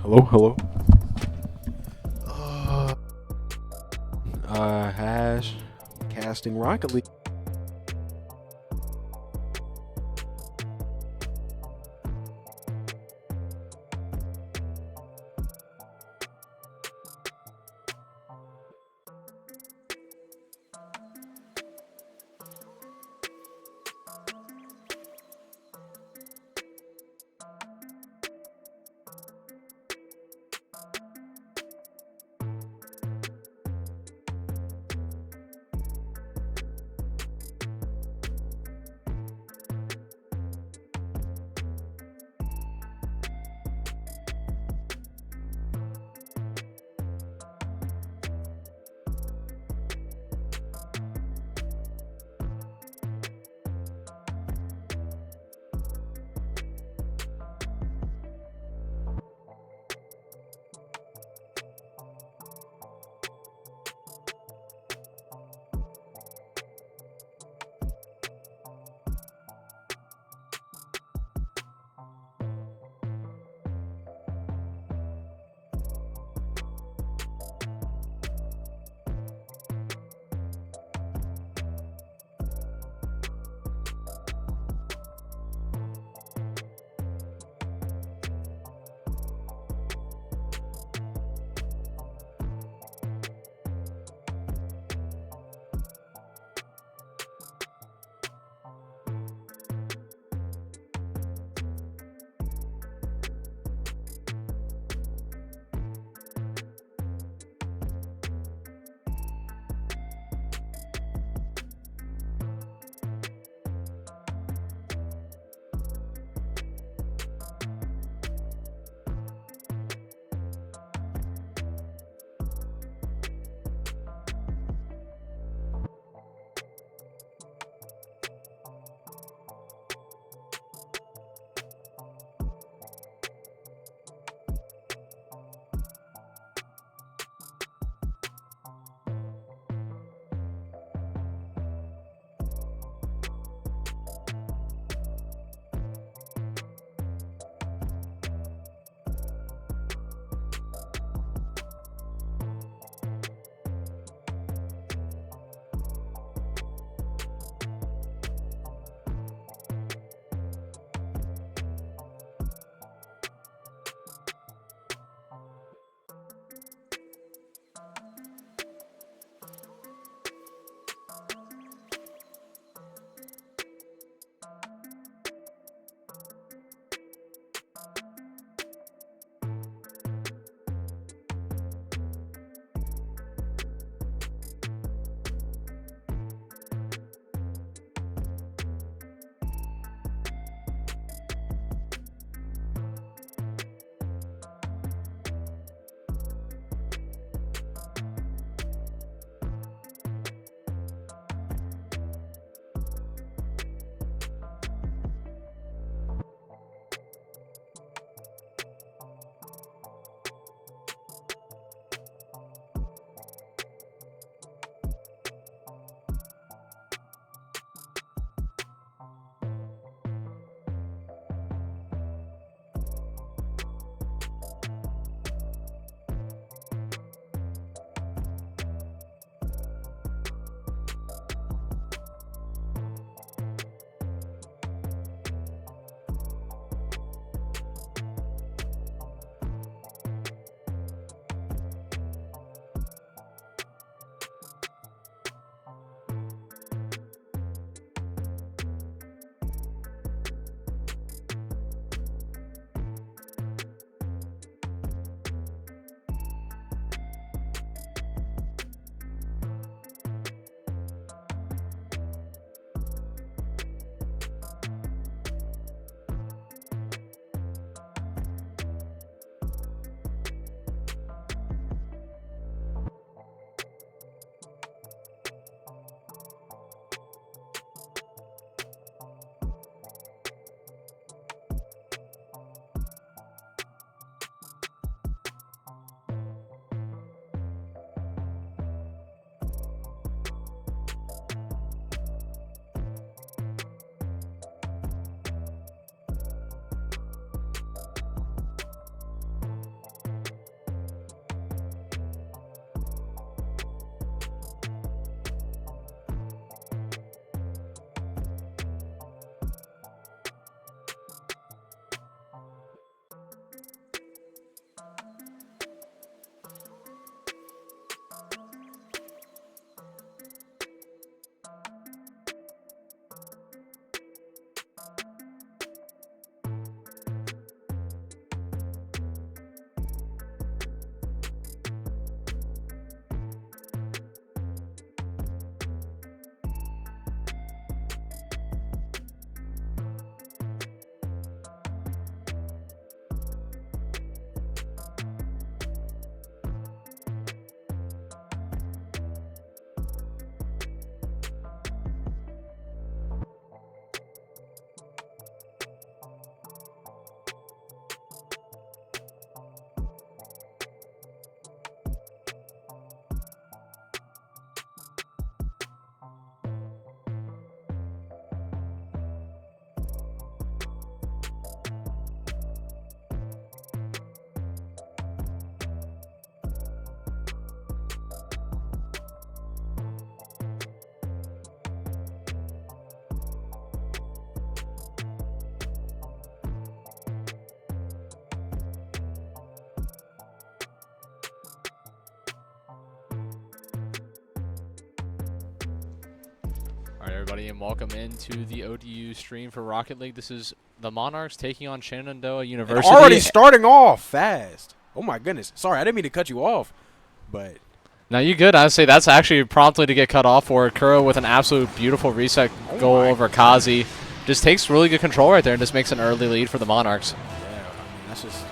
Hello, hello. Hash casting Rocket League. everybody, and welcome into the ODU stream for Rocket League. This is the Monarchs taking on Shenandoah University. And already starting off fast. Oh my goodness. Sorry, I didn't mean to cut you off, but Now you good. I'd say that's actually promptly to get cut off for Kuro with an absolute beautiful reset goal over Kazi. Just takes really good control right there and just makes an early lead for the Monarchs. yeah, I mean, that's just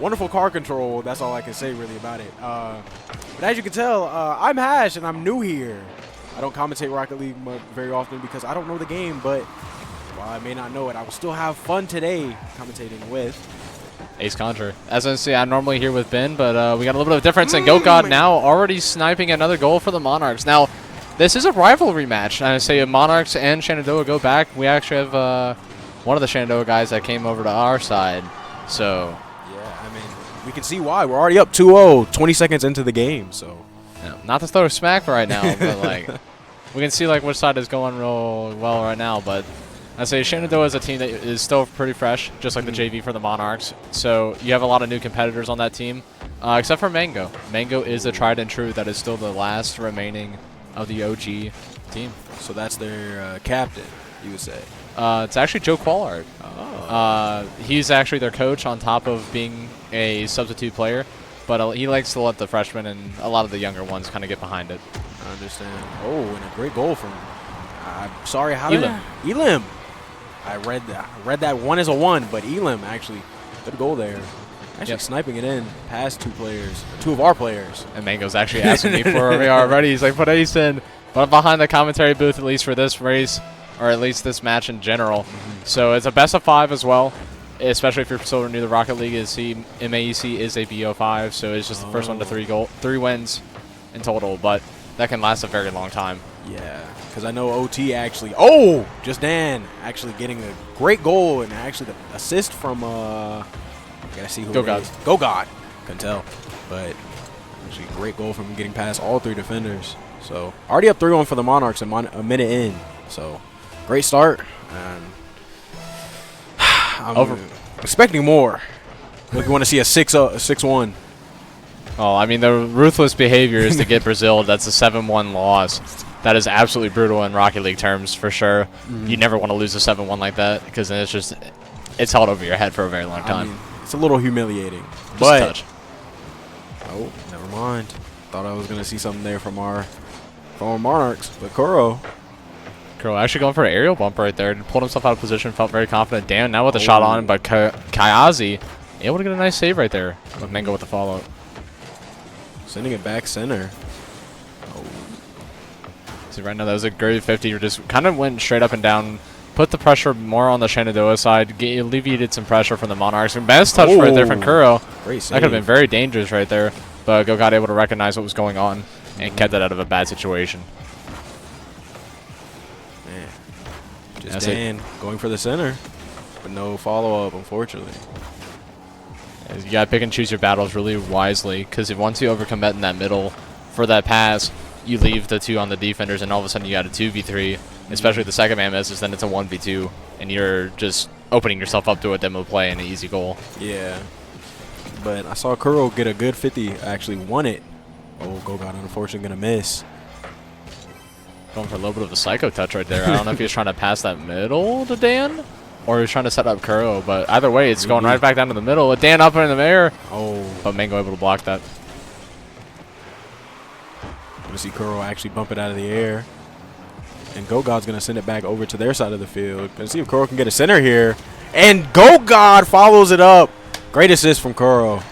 wonderful car control. That's all I can say really about it. But as you can tell, I'm Hash and I'm new here. I don't commentate Rocket League very often because I don't know the game, but while I may not know it, I will still have fun today commentating with Ace Contra. As I say, I'm normally here with Ben, but we got a little bit of difference. And GoGod now already sniping another goal for the Monarchs. Now, this is a rivalry match. I say Monarchs and Shenandoah go back. We actually have one of the Shenandoah guys that came over to our side. So, yeah, I mean, we can see why. We're already up 2-0, 20 seconds into the game, so. yeah, not to throw a smack right now, but like we can see like which side is going real well right now. But I say Shenandoah is a team that is still pretty fresh, just like the JV for the Monarchs. So you have a lot of new competitors on that team, except for Mango. Mango is a tried and true that is still the last remaining of the OG team. So that's their captain, you would say. It's actually Joe Quallard. Oh. He's actually their coach on top of being a substitute player, but he likes to let the freshmen and a lot of the younger ones kind of get behind it. I understand. Oh, and a great goal from, I'm sorry, how Elam. did Elam. I read that one as a 1, but Elam actually, good goal there. Actually sniping it in past two of our players. And Mango's actually asking me for where we are already. He's like, put Ace in. But I'm behind the commentary booth, at least for this race, or at least this match in general. So it's a best of 5 as well, especially if you're still new to Rocket League. MAEC is a BO5, so it's just the first one to 3 wins in total. But that can last a very long time. Yeah, because I know OT actually, just Dan actually getting a great goal and actually the assist from, I gotta see who GoGod. it is. GoGod. Couldn't tell. But actually great goal from getting past all 3 defenders. So already up 3-1 for the Monarchs a minute in. So great start. And I'm expecting more. Look, you want to see a 6-1. Oh, I mean, the ruthless behavior is to get Brazil. That's a 7-1 loss. That is absolutely brutal in Rocket League terms, for sure. You never want to lose a 7-1 like that because then it's held over your head for a very long time. I mean, it's a little humiliating. Just but a touch. Oh, never mind. Thought I was going to see something there from our Monarchs, but Kuro Actually going for an aerial bump right there. Pulled himself out of position, felt very confident. Dan now with a shot on, but Kayazi able to get a nice save right there with Mango with the follow. Sending it back center. See, right now that was a great 50. You just kind of went straight up and down, put the pressure more on the Shenandoah side, alleviated some pressure from the Monarchs. And best touch right there from Kuro. Great save. That could have been very dangerous right there, but GoGod able to recognize what was going on and kept it out of a bad situation. Man, just Dan going for the center, but no follow-up, unfortunately. You got to pick and choose your battles really wisely, because if once you overcome that in that middle for that pass, you leave the 2 on the defenders, and all of a sudden you got a 2v3, especially if the second man misses, then it's a 1v2, and you're just opening yourself up to a demo play and an easy goal. Yeah, but I saw Kuro get a good 50, actually won it. Oh, GoGod unfortunately going to miss. Going for a little bit of a psycho touch right there. I don't know if he was trying to pass that middle to Dan, or he was trying to set up Kuro, but either way, it's going right back down to the middle. With Dan up in the air, but Mango able to block that. I'm going to see Kuro actually bump it out of the air. And GoGod's going to send it back over to their side of the field. Going to see if Kuro can get a center here. And GoGod follows it up. Great assist from Kuro.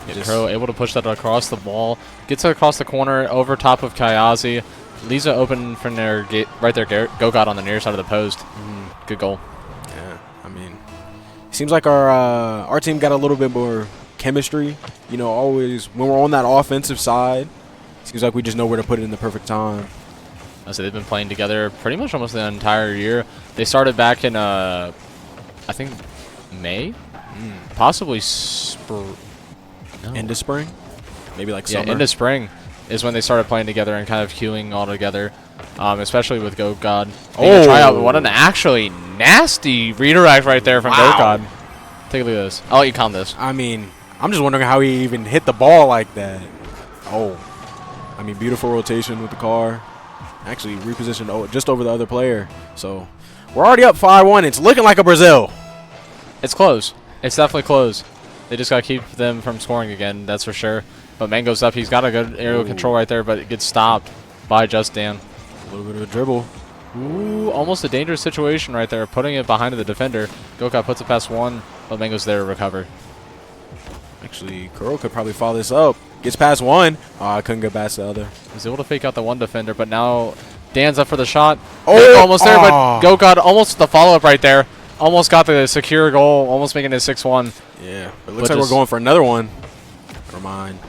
Kuro able to push that across the ball. Gets it across the corner over top of Kayazi. Lisa open from there, right there. GoGod on the near side of the post. Good goal. Yeah, I mean, seems like our team got a little bit more chemistry. You know, always when we're on that offensive side, seems like we just know where to put it in the perfect time. So they've been playing together pretty much almost the entire year. They started back in, I think, May? Possibly End of spring? Maybe like summer? Yeah, end of spring is when they started playing together and kind of queuing all together, especially with GoGod. Tryout. What an actually nasty redirect right there from GoGod. Take a look at this. I'll let you count this. I mean, I'm just wondering how he even hit the ball like that. I mean, beautiful rotation with the car. Actually repositioned just over the other player. So we're already up 5-1. It's looking like a Brazil. It's close. It's definitely close. They just got to keep them from scoring again, that's for sure. But Mango's up. He's got a good aerial control right there, but it gets stopped by Just Dan. A little bit of a dribble. Ooh, almost a dangerous situation right there, putting it behind the defender. Goka puts it past one, but Mango's there to recover. Actually, Kuro could probably follow this up. Gets past one. Oh, I couldn't get past the other. He's able to fake out the one defender, but now Dan's up for the shot. Oh, almost there, but Goka almost the follow-up right there. Almost got the secure goal, almost making it 6-1. Yeah, but it looks like we're going for another one. Never mind.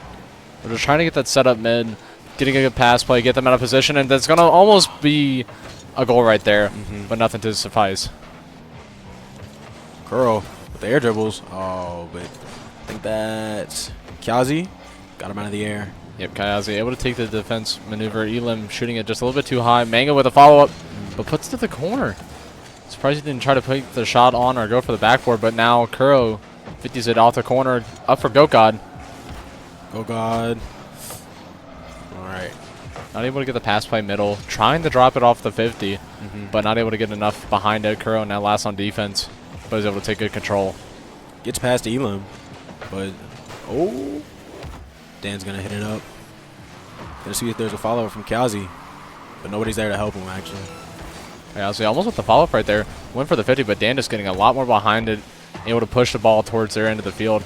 We're just trying to get that set up mid, getting a good pass play, get them out of position, and that's going to almost be a goal right there, but nothing to suffice. Kuro with the air dribbles. Oh, but I think that's Kyazi. Got him out of the air. Yep, Kyazi able to take the defense maneuver. Elam shooting it just a little bit too high. Mango with a follow-up, but puts it to the corner. Surprised he didn't try to put the shot on or go for the backboard, but now Kuro 50s it off the corner, up for Gokad. Gokad. All right. Not able to get the pass play middle. Trying to drop it off the 50, but not able to get enough behind it. Kuro now last on defense, but is able to take good control. Gets past Elam, but oh, Dan's gonna hit it up. Gonna see if there's a follow-up from Kyazi, but nobody's there to help him actually. Yeah, so almost with the follow-up right there. Went for the 50, but Dan just getting a lot more behind it, able to push the ball towards their end of the field.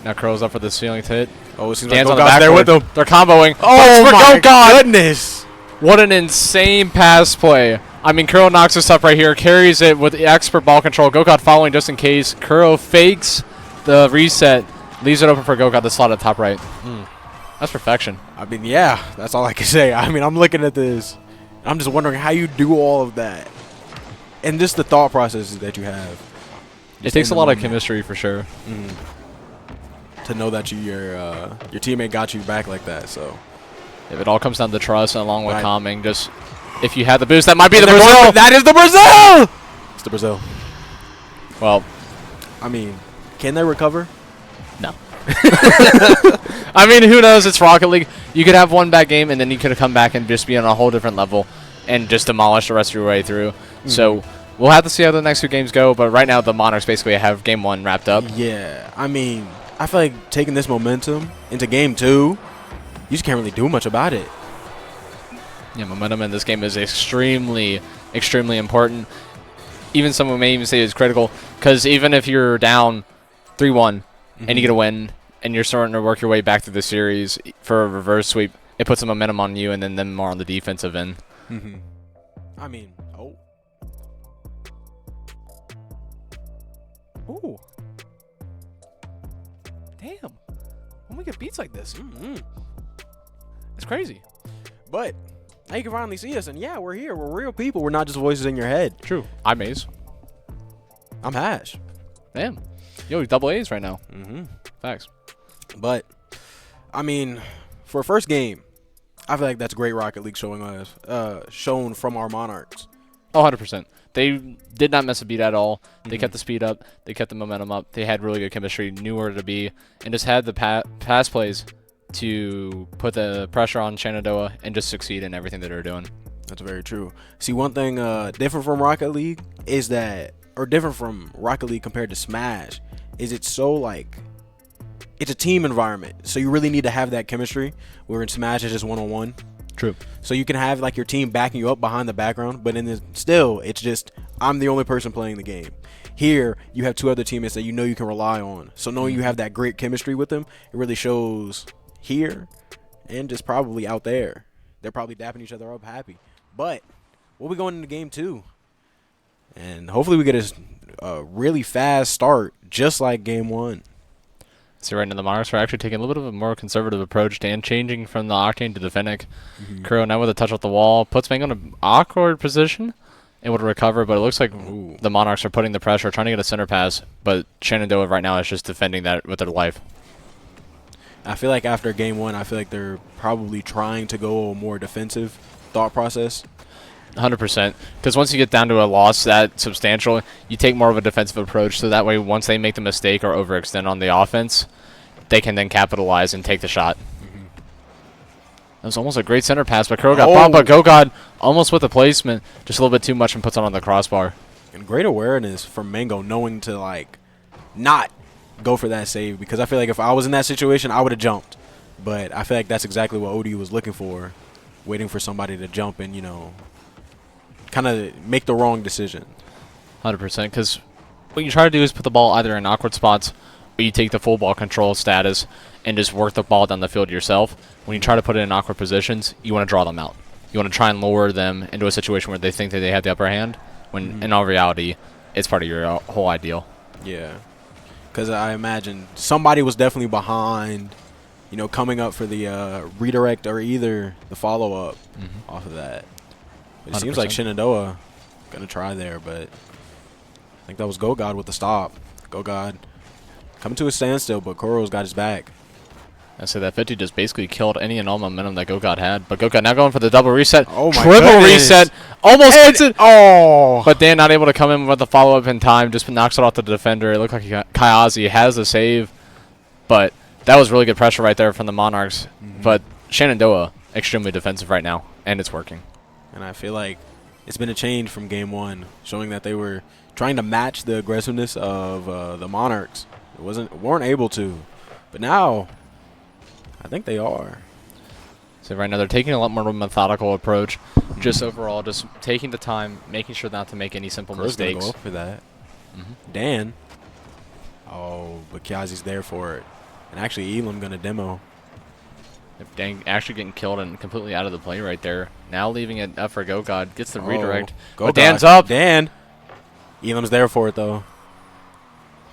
Now Kuro's up for the ceiling hit. Oh, it seems Dan's like on the back there with them. They're comboing. Oh my goodness! What an insane pass play. I mean, Kuro knocks this up right here, carries it with expert ball control. Gokad following just in case. Kuro fakes the reset, leaves it open for Gokad to slot at top right. That's perfection. I mean, yeah, that's all I can say. I mean, I'm looking at this. I'm just wondering how you do all of that. And just the thought processes that you have. It takes a lot of chemistry for sure. To know that your teammate got you back like that, so. If it all comes down to trust and along with calming, just if you had the boost, that might be the Brazil. That is the Brazil! It's the Brazil. Well, I mean, can they recover? No. I mean, who knows? It's Rocket League. You could have one bad game, and then you could have come back and just be on a whole different level and just demolish the rest of your way through. So we'll have to see how the next two games go, but right now the Monarchs basically have game one wrapped up. Yeah, I mean, I feel like taking this momentum into game two, you just can't really do much about it. Yeah, momentum in this game is extremely, extremely important. Even someone may even say it's critical, because even if you're down 3-1 and you get a win, and you're starting to work your way back through the series for a reverse sweep, it puts some momentum on you and then them more on the defensive end. I mean, Ooh. Damn. When we get beats like this, it's crazy. But now you can finally see us, and yeah, we're here. We're real people. We're not just voices in your head. True. I'm Maze. I'm Hash. Damn. Yo, double A's right now. Facts. But, I mean, for a first game, I feel like that's great Rocket League showing us, shown from our Monarchs. Oh, 100%. They did not miss a beat at all. They kept the speed up. They kept the momentum up. They had really good chemistry, knew where to be, and just had the pass plays to put the pressure on Shenandoah and just succeed in everything that they're doing. That's very true. See, one thing different from Rocket League is that, or different from Rocket League compared to Smash, is it's so like, it's a team environment. So you really need to have that chemistry, where in Smash it's just one-on-one. True. So you can have like your team backing you up behind the background, but in the, still, it's just, I'm the only person playing the game. Here, you have two other teammates that you know you can rely on. So knowing you have that great chemistry with them, it really shows here and just probably out there. They're probably dapping each other up happy. But we'll be going into game two. And hopefully we get a really fast start, just like game one. So right now the Monarchs are actually taking a little bit of a more conservative approach and changing from the Octane to the Fennec. Kuro now with a touch off the wall, puts Mango in an awkward position, able to recover, but it looks like the Monarchs are putting the pressure, trying to get a center pass, but Shenandoah right now is just defending that with their life. I feel like after game one, I feel like they're probably trying to go a more defensive thought process. 100%. Because once you get down to a loss that substantial, you take more of a defensive approach, so that way once they make the mistake or overextend on the offense, they can then capitalize and take the shot. was almost a great center pass, but Kuro got bumped, but Gogod almost with the placement, just a little bit too much and puts it on the crossbar. And great awareness from Mango knowing to, like, not go for that save, because I feel like if I was in that situation, I would have jumped. But I feel like that's exactly what ODU was looking for, waiting for somebody to jump and, you know, kind of make the wrong decision. 100%, because what you try to do is put the ball either in awkward spots or you take the full ball control status and just work the ball down the field yourself. When you try to put it in awkward positions, you want to draw them out. You want to try and lure them into a situation where they think that they have the upper hand, when in all reality, it's part of your whole ideal. Yeah, because I imagine somebody was definitely behind, you know, coming up for the redirect or either the follow-up off of that. It 100%. seems like Shenandoah going to try there, but I think that was Gogod with the stop. Gogod coming to a standstill, but Kuro's got his back. I say that 50 just basically killed any and all momentum that Gogod had. But Gogod now going for the double reset. Oh my Triple goodness. reset. Almost hits it. Oh! But Dan not able to come in with the follow-up in time. Just knocks it off the defender. It looked like Kayazi has the save. But that was really good pressure right there from the Monarchs. But Shenandoah, extremely defensive right now. And it's working. And I feel like it's been a change from game one, showing that they were trying to match the aggressiveness of the Monarchs. Weren't able to. But now, I think they are. So right now they're taking a lot more of a methodical approach. Just overall, just taking the time, making sure not to make any simple mistakes. Go up for that. Dan. Oh, but Kiazi's there for it. And actually, Elam going to demo. If Dan actually getting killed and completely out of the play right there. Now leaving it up for Gogod. Gets the redirect. But Dan's up. Dan. Elam's there for it, though.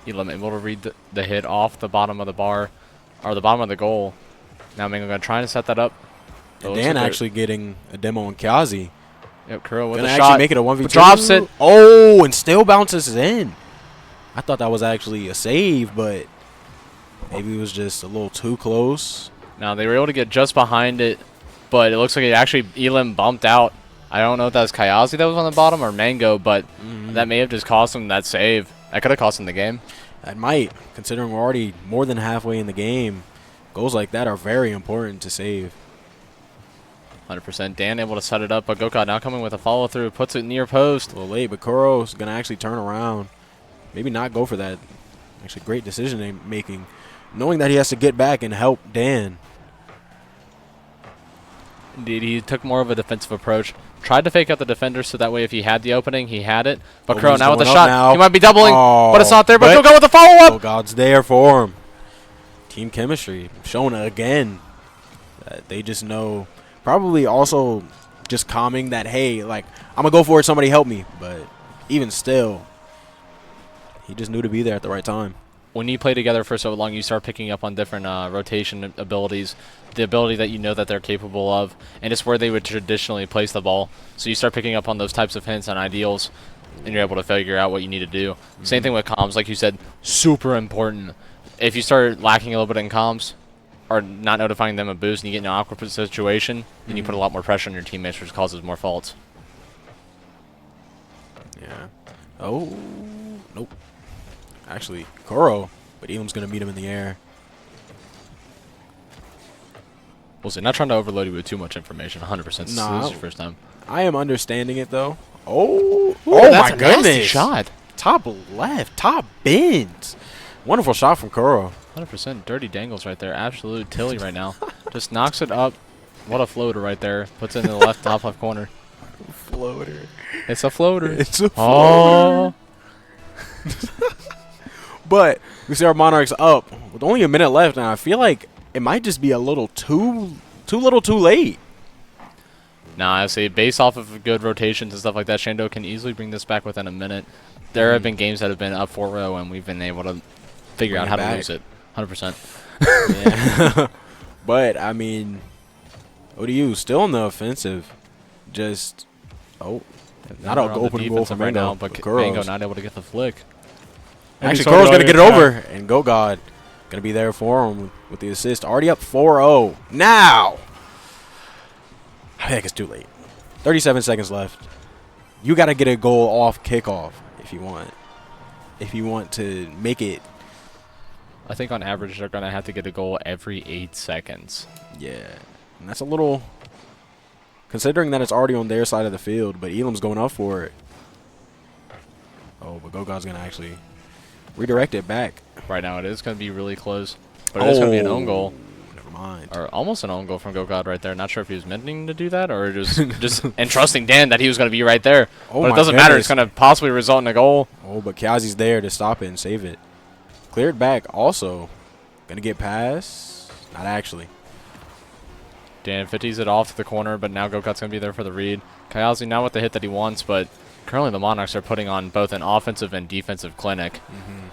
Elam able to read the hit off the bottom of the bar, or the bottom of the goal. Now Mango going to try to set that up. And Dan actually getting a demo on Kiazi. Yep, Kuro with Gonna a actually shot. Make it a 1v2. Drops it. Oh, and still bounces in. I thought that was actually a save, but maybe it was just a little too close. Now they were able to get just behind it, but it looks like it actually Elam bumped out. I don't know if that was Kayazi that was on the bottom or Mango, but that may have just cost him that save. That could have cost him the game. That might, considering we're already more than halfway in the game. Goals like that are very important to save. 100%. Dan able to set it up, but Gokad now coming with a follow-through. Puts it near post. A little late, but Kuro's going to actually turn around. Maybe not go for that. Actually, great decision-making. Knowing that he has to get back and help Dan. Indeed, he took more of a defensive approach. Tried to fake out the defender so that way if he had the opening, he had it. But Kuro now with the shot. Now. He might be doubling, but it's not there. But Gokad with the Oh, follow-up. God's there for him. Team chemistry. Showing it again. That they just know. Probably also just calming that, hey, like, I'm going to go for it. Somebody help me. But even still, he just knew to be there at the right time. When you play together for so long, you start picking up on different rotation abilities, the ability that you know that they're capable of, and it's where they would traditionally place the ball. So you start picking up on those types of hints and ideals, and you're able to figure out what you need to do. Same thing with comms, like you said, super important. If you start lacking a little bit in comms, or not notifying them a boost, and you get in an awkward situation, then you put a lot more pressure on your teammates, which causes more faults. Yeah. Oh, nope. Actually, Kuro, but Elam's going to meet him in the air. We'll see. Not trying to overload you with too much information. 100%. This is your first time. I am understanding it, though. Oh, Ooh, oh that's my a nasty goodness. shot. Top left, top bends. Wonderful shot from Kuro. 100% dirty dangles right there. Absolute Tilly right now. Just knocks it up. What a floater right there. Puts it in the left top left corner. Floater. It's a floater. It's a floater. Oh. But we see our Monarchs up with only a minute left, and I feel like it might just be a little too late. Nah, I say based off of good rotations and stuff like that, Shenandoah can easily bring this back within a minute. There have been games that have been up 4-0, and we've been able to figure out how to lose it. 100%. Yeah. But, I mean, ODU still in the offensive. Just, not an open goal from right now, but but Mango not able to get the flick. Actually, Kuro's going to get it over, and Gogod going to be there for him with the assist. Already up 4-0. Now! I think it's too late. 37 seconds left. You got to get a goal off kickoff if you want. If you want to make it. I think on average they're going to have to get a goal every 8 seconds. Yeah. And that's a little, considering that it's already on their side of the field, but Elam's going up for it. Oh, but Gogod's going to actually redirect it back. Right now it is going to be really close. But it is going to be an own goal. Never mind. Or almost an own goal from Gogod right there. Not sure if he was meaning to do that or just entrusting Dan that he was going to be right there. Oh, but it doesn't matter. It's going to possibly result in a goal. Oh, but Kyazi's there to stop it and save it. Cleared back also. Going to get past. Not actually. Dan 50s it off to the corner, but now Gogod's going to be there for the read. Kyazi not with the hit that he wants, but currently the Monarchs are putting on both an offensive and defensive clinic.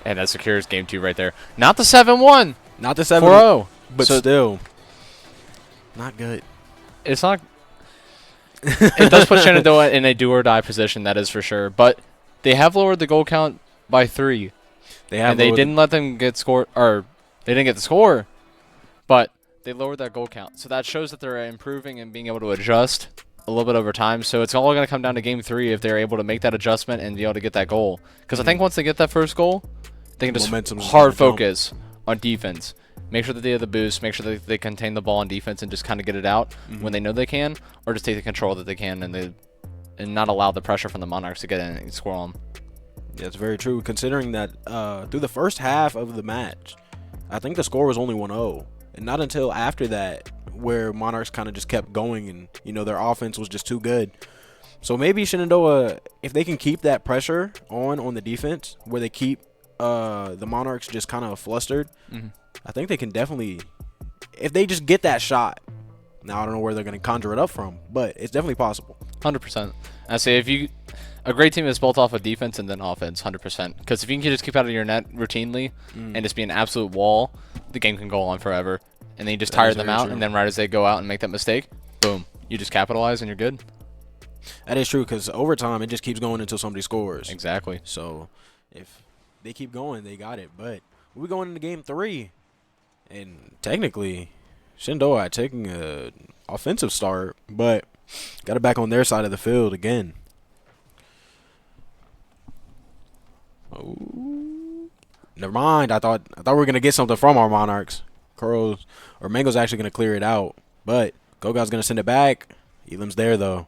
And that secures game 2 right there. Not the 7-1. Not the 7-0. 4-0. But So still. Not good. It's not. It does put Shenandoah in a do-or-die position, that is for sure. But they have lowered the goal count by 3. They have And they didn't let them get scored, or they didn't get the score, but they lowered that goal count. So that shows that they're improving and being able to adjust a little bit over time. So it's all going to come down to game 3 if they're able to make that adjustment and be able to get that goal. Because I think once they get that first goal, they can just Momentum's hard gonna jump. focus on defense. Make sure that they have the boost, make sure that they contain the ball on defense and just kind of get it out when they know they can, or just take the control that they can and not allow the pressure from the Monarchs to get in and score on them. Yeah, it's very true. Considering that through the first half of the match, I think the score was only 1-0. And not until after that where Monarchs kind of just kept going and, you know, their offense was just too good. So maybe Shenandoah, if they can keep that pressure on the defense, where they keep the Monarchs just kind of flustered, I think they can definitely, if they just get that shot. Now, I don't know where they're going to conjure it up from, but it's definitely possible. 100%. I say a great team is built off of defense and then offense, 100%. Because if you can just keep out of your net routinely and just be an absolute wall, the game can go on forever. And then you just tire them out, and then right as they go out and make that mistake, boom, you just capitalize and you're good. That is true, because overtime, it just keeps going until somebody scores. Exactly. So if they keep going, they got it. But we're going into game 3. And technically, Shenandoah taking an offensive start, but got it back on their side of the field again. Oh, never mind. I thought we were gonna get something from our Monarchs. Curls or Mango's actually gonna clear it out, but Gogod's gonna send it back. Elam's there though.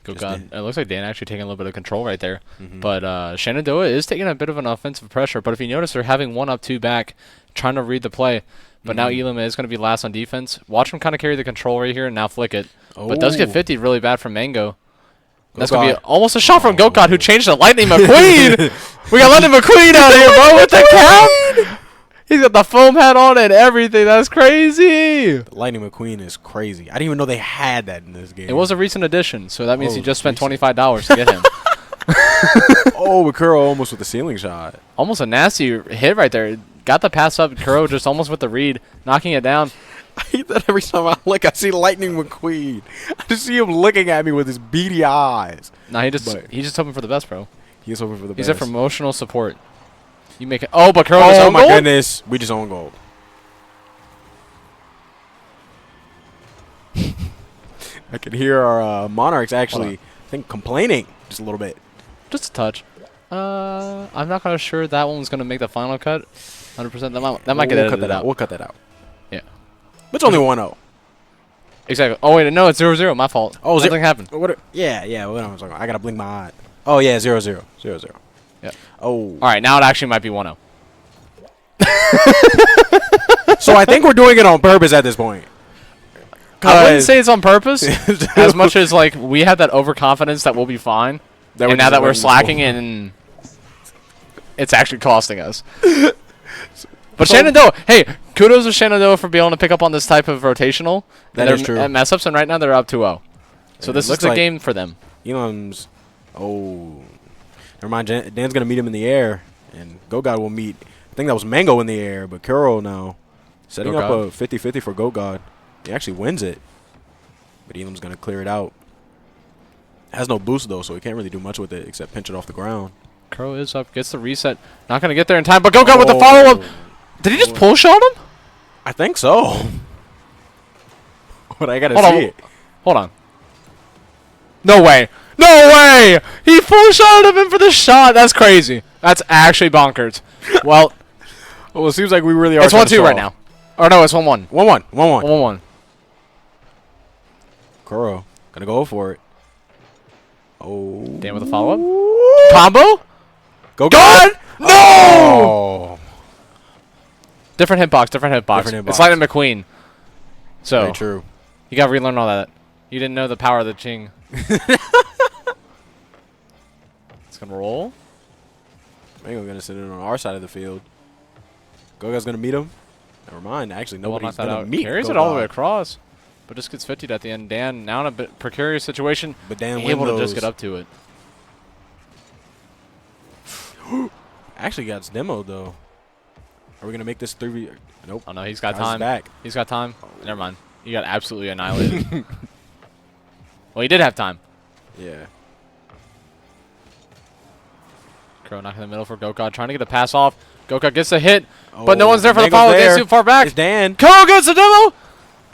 Gogod. It looks like Dan actually taking a little bit of control right there. But Shenandoah is taking a bit of an offensive pressure. But if you notice, they're having 1 up, 2 back, trying to read the play. But now Elam is going to be last on defense. Watch him kind of carry the control right here and now flick it. But does get 50 really bad from Mango. That's going to be almost a shot from Gogod, who changed to Lightning McQueen. We got Lightning McQueen out here, bro, with the cap. He's got the foam hat on and everything. That's crazy. Lightning McQueen is crazy. I didn't even know they had that in this game. It was a recent addition, so that means you just spent $25 to get him. Oh, but Kuro almost with the ceiling shot. Almost a nasty hit right there. Got the pass up. Kuro just almost with the read, knocking it down. I hate that every time I look, I see Lightning McQueen. I just see him looking at me with his beady eyes. Nah, he's just hoping for the best, bro. He's hoping for the best. He's there for emotional support. You make it. Oh, but Kuro just oh own my goal? goodness, we just own goal. I can hear our Monarchs actually, I think, complaining just a little bit. Just a touch. I'm not kind of sure that one's gonna make the final cut. 100%. That might get edited out. We'll cut that out. Yeah. But it's only 1-0. Exactly. Oh wait, no, it's 0-0. My fault. Oh, nothing happened. Yeah. What I was talking about. I gotta blink my eye. Oh yeah, 0-0. 0-0. Yeah. Oh. All right, now it actually might be 1-0. So I think we're doing it on purpose at this point. I wouldn't say it's on purpose, as much as like we have that overconfidence that we'll be fine, and now that we're slacking and it's actually costing us. But Shenandoah, hey, kudos to Shenandoah for being able to pick up on this type of rotational. That is true. At mess ups, and right now they're up 2-0. So this is the game for them. Elam's. Oh, never mind. Dan's gonna meet him in the air, and Gogod will meet. I think that was Mango in the air, but Kuro now setting up a 50-50 for Gogod. He actually wins it, but Elam's gonna clear it out. Has no boost though, so he can't really do much with it except pinch it off the ground. Kuro is up, gets the reset. Not gonna get there in time, but Gogod with the follow up. Did he just pull shot him? I think so. But I gotta see it. Hold on. No way. No way! He full shot him for the shot. That's crazy. That's actually bonkers. Well, it seems like we really are. It's 1-2 right now. Or no, it's 1-1. 1-1. 1-1. 1-1. Kuro gonna go for it. Oh. Dan with a follow-up. Combo? Go God! No! Oh. Different hitbox, different hitbox. It's Lightning McQueen. So, very true. You got to relearn all that. You didn't know the power of the Ching. It's going to roll. Mango going to sit in on our side of the field. Goga's going to meet him. Never mind. Actually, nobody's going to meet Carries it all the way across, but just gets 50'd at the end. Dan now in a bit precarious situation, but Dan able to just get up to it. Actually got his demo, though. Are we going to make this 3v? Nope. Oh, no, he's got time. Back. He's got time. Never mind. He got absolutely annihilated. Well, he did have time. Yeah. Crow knocking in the middle for Gokad, trying to get a pass off. Gokad gets a hit, but no one's there for the follow. Dan's too far back. It's Dan. Crow gets the demo,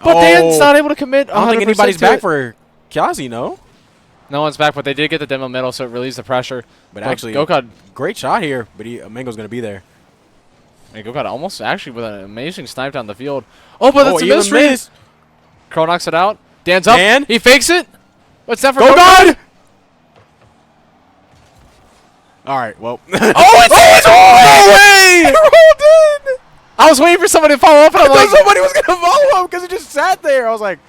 but Dan's not able to commit. I don't think anybody's back for Kyazi, no? No one's back, but they did get the demo middle, so it relieves the pressure. But actually, Gokad, great shot here, but Mango's going to be there. And Gokad almost actually with an amazing snipe down the field. Oh, but that's a mystery. Crow knocks it out. Dan's up. Dan? He fakes it. What's that for Gokad? All right, well. Oh, it's no way! It rolled in! I was waiting for somebody to follow up, and I'm like, somebody was going to follow up because it just sat there. I was like,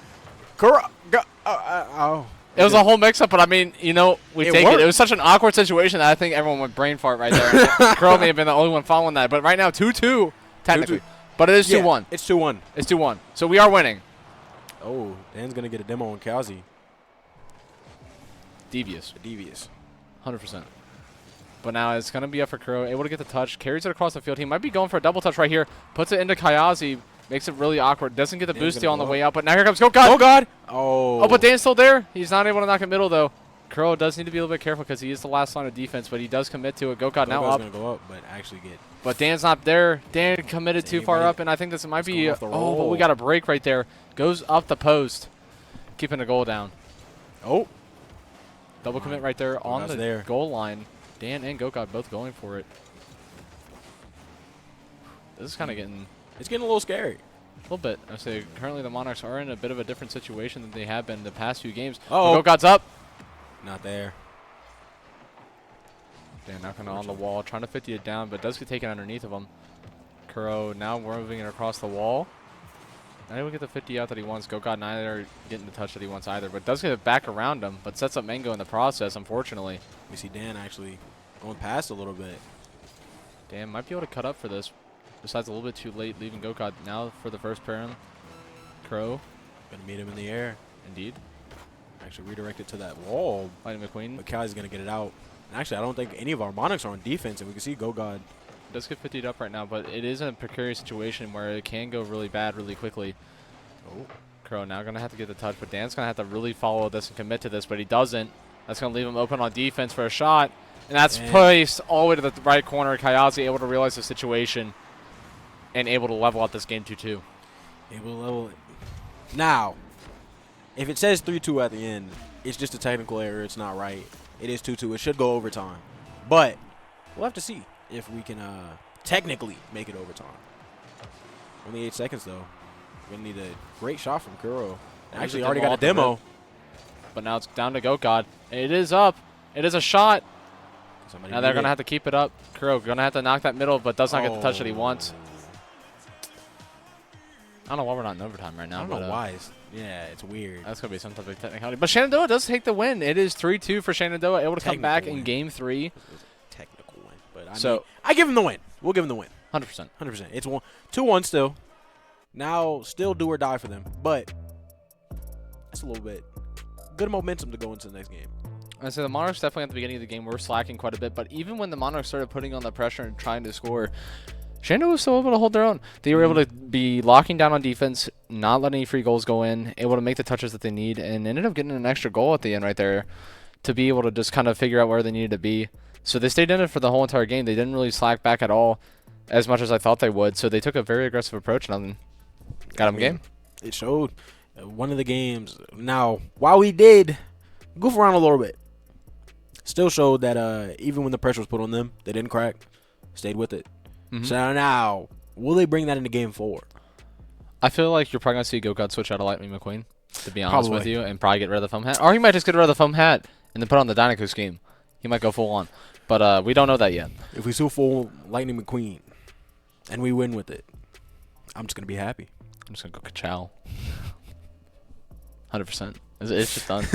oh. It was a whole mix-up, but I mean, you know, we take it. It was such an awkward situation that I think everyone would brain fart right there. Crow may have been the only one following that, but right now 2-2 technically. 2-2. But it is 2-1. It's 2-1. It's 2-1. So we are winning. Oh, Dan's gonna get a demo on Kyazi. Devious. 100%. But now it's gonna be up for Crow, able to get the touch, carries it across the field. He might be going for a double touch right here. Puts it into Kyazi. Makes it really awkward. Doesn't get the boost steal on the way out, but now here comes Gokad. Oh, God. Oh. Oh, but Dan's still there. He's not able to knock it middle, though. Crow does need to be a little bit careful because he is the last line of defense, but he does commit to it. Gokad now up. Going to go up, but actually get. But Dan's not there. Dan committed too far up, and I think this might be. Oh, but we got a break right there. Goes up the post, keeping the goal down. Oh. Double commit right there on the goal line. Dan and Gokad both going for it. This is kind of getting. It's getting a little scary. A little bit. I say currently the Monarchs are in a bit of a different situation than they have been the past few games. Oh, Gokad's up. Not there. Dan knocking on the wall, trying to 50 it down, but does get taken underneath of him. Kuro now moving it across the wall. Not able to get the 50 out that he wants. Gokad neither getting the touch that he wants either, but does get it back around him, but sets up Mango in the process, unfortunately. We see Dan actually going past a little bit. Dan might be able to cut up for this. Besides a little bit too late, leaving Gokad now for the first pair. Crow. Gonna meet him in the air. Indeed. Actually redirected to that wall. Lightning McQueen. But Kai's gonna get it out. And actually, I don't think any of our Monarchs are on defense, and we can see Gokad. Does get 50'd up right now, but it is in a precarious situation where it can go really bad really quickly. Oh. Crow now gonna have to get the touch, but Dan's gonna have to really follow this and commit to this, but he doesn't. That's gonna leave him open on defense for a shot. And that's placed all the way to the right corner. Kyazi able to realize the situation and able to level out this game 2-2. Able to level it. Now, if it says 3-2 at the end, it's just a technical error. It's not right. It is 2-2. It should go overtime. But we'll have to see if we can technically make it overtime. Only 8 seconds, though. We're going to need a great shot from Kuro. Actually, already got a demo. But now it's down to Gokad. It is up. It is a shot. Now they're going to have to keep it up. Kuro going to have to knock that middle, but does not get the touch that he wants. I don't know why we're not in overtime right now. I don't know why. Yeah, it's weird. That's going to be some type of technicality. But Shenandoah does take the win. It is 3-2 for Shenandoah, able to come back in Game 3. Technical win. But I give him the win. We'll give him the win. 100%. 100%. It's 2-1 still. Now, still do or die for them. But it's a little bit good momentum to go into the next game. I say the Monarchs definitely at the beginning of the game were slacking quite a bit. But even when the Monarchs started putting on the pressure and trying to score, Shenandoah was still able to hold their own. They were able to be locking down on defense, not letting any free goals go in, able to make the touches that they need, and ended up getting an extra goal at the end right there to be able to just kind of figure out where they needed to be. So they stayed in it for the whole entire game. They didn't really slack back at all as much as I thought they would. So they took a very aggressive approach and got them game. It showed one of the games. Now, while we did goof around a little bit, still showed that even when the pressure was put on them, they didn't crack, stayed with it. So now, will they bring that into Game 4? I feel like you're probably going to see Gokad switch out of Lightning McQueen. to be honest with you, and probably get rid of the foam hat. Or he might just get rid of the foam hat and then put on the Dinoco scheme. He might go full on. But we don't know that yet. If we still full Lightning McQueen and we win with it, I'm just going to be happy. I'm just going to go ka-chow. 100%. It's just done.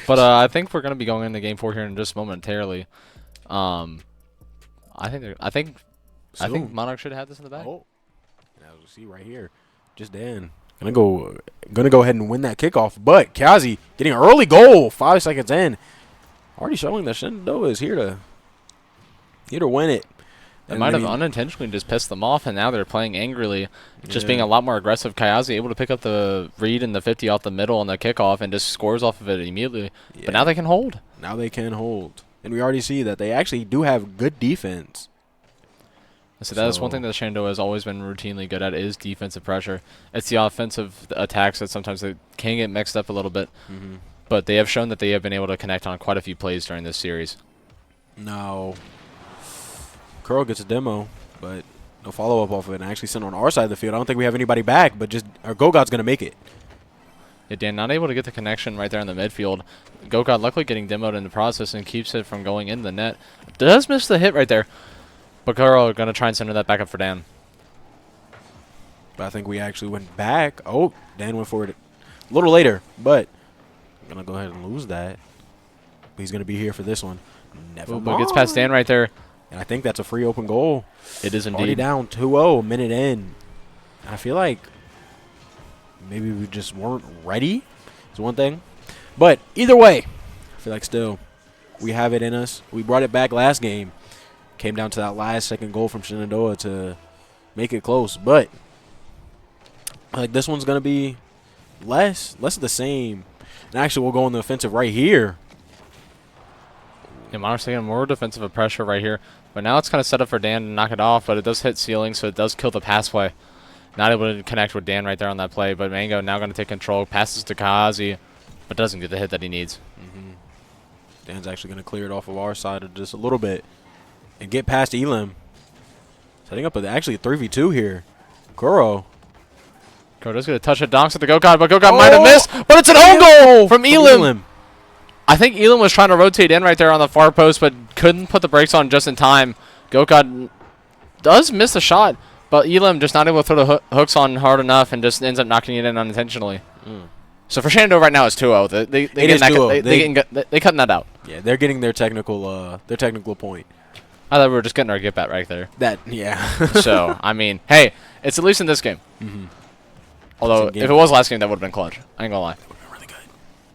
But I think we're going to be going into Game 4 here in just momentarily. I think Monarch should have this in the back. Oh, as we see right here, just Dan gonna go ahead and win that kickoff. But Kazi getting an early goal, 5 seconds in, already showing that Shenandoah is here to win it. It might have unintentionally just pissed them off, and now they're playing angrily, just being a lot more aggressive. Kayazi able to pick up the read and the 50 off the middle on the kickoff and just scores off of it immediately. Yeah. But now they can hold. Now they can hold. And we already see that they actually do have good defense. So that is one thing that Shenandoah has always been routinely good at is defensive pressure. It's the offensive attacks that sometimes they can get mixed up a little bit. But they have shown that they have been able to connect on quite a few plays during this series. Now, Curl gets a demo, but no follow-up off of it. And actually sent on our side of the field. I don't think we have anybody back, but just our Gogod's going to make it. Yeah, Dan not able to get the connection right there in the midfield. Gogod luckily getting demoed in the process and keeps it from going in the net. Does miss the hit right there. But Curl going to try and center that back up for Dan. But I think we actually went back. Oh, Dan went for it a little later, but I'm going to go ahead and lose that. But he's going to be here for this one. Never mind. But gets past Dan right there. And I think that's a free open goal. It is indeed. Already down 2-0, minute in. I feel like maybe we just weren't ready is one thing. But either way, I feel like still we have it in us. We brought it back last game. Came down to that last second goal from Shenandoah to make it close. But like this one's going to be less of the same. And actually we'll go on the offensive right here. Yeah, Monarch's taking more defensive pressure right here. But now it's kind of set up for Dan to knock it off, but it does hit ceiling, so it does kill the pass play. Not able to connect with Dan right there on that play, but Mango now going to take control, passes to Kazi, but doesn't get the hit that he needs. Dan's actually going to clear it off of our side of just a little bit and get past Elam. Setting up actually a 3v2 here. Kuro does get a touch at Donks at the Gokad, but Gokad might have missed, but it's an own goal from Elam. I think Elam was trying to rotate in right there on the far post, but couldn't put the brakes on just in time. Gokad does miss the shot, but Elam just not able to throw the hooks on hard enough and just ends up knocking it in unintentionally. So for Shenandoah right now it's 2-0. They cutting that out. Yeah, they're getting their technical point. I thought we were just getting our get back right there. So I mean, hey, it's at least in this game. Although if it was last game, that would have been clutch. I ain't gonna lie. Really good.